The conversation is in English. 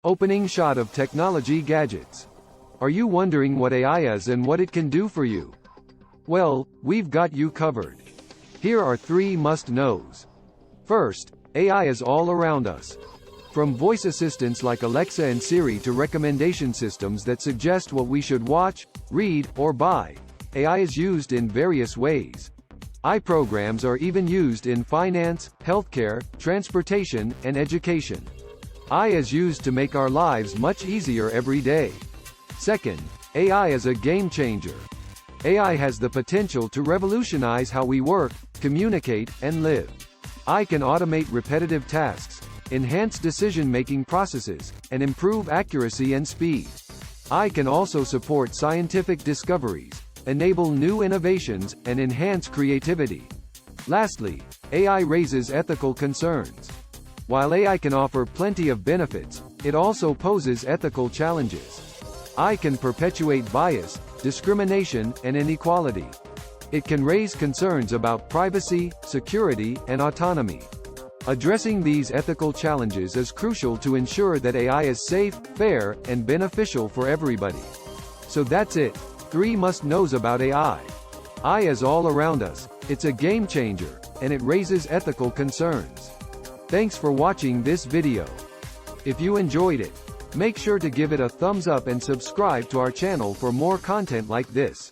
Opening shot of technology gadgets. Are you wondering what AI is and what it can do for you? Well, we've got you covered. Here are 3 must-knows. First, AI is all around us. From voice assistants like Alexa and Siri to recommendation systems that suggest what we should watch, read, or buy, AI is used in various ways. AI programs are even used in finance, healthcare, transportation, and education. AI is used to make our lives much easier every day. Second, AI is a game changer. AI has the potential to revolutionize how we work, communicate, and live. AI can automate repetitive tasks, enhance decision-making processes, and improve accuracy and speed. AI can also support scientific discoveries, enable new innovations, and enhance creativity. Lastly, AI raises ethical concerns. While AI can offer plenty of benefits, it also poses ethical challenges. AI can perpetuate bias, discrimination, and inequality. It can raise concerns about privacy, security, and autonomy. Addressing these ethical challenges is crucial to ensure that AI is safe, fair, and beneficial for everybody. So that's it. 3 must-knows about AI. AI is all around us, it's a game changer, and it raises ethical concerns. Thanks for watching this video. If you enjoyed it, make sure to give it a thumbs up and subscribe to our channel for more content like this.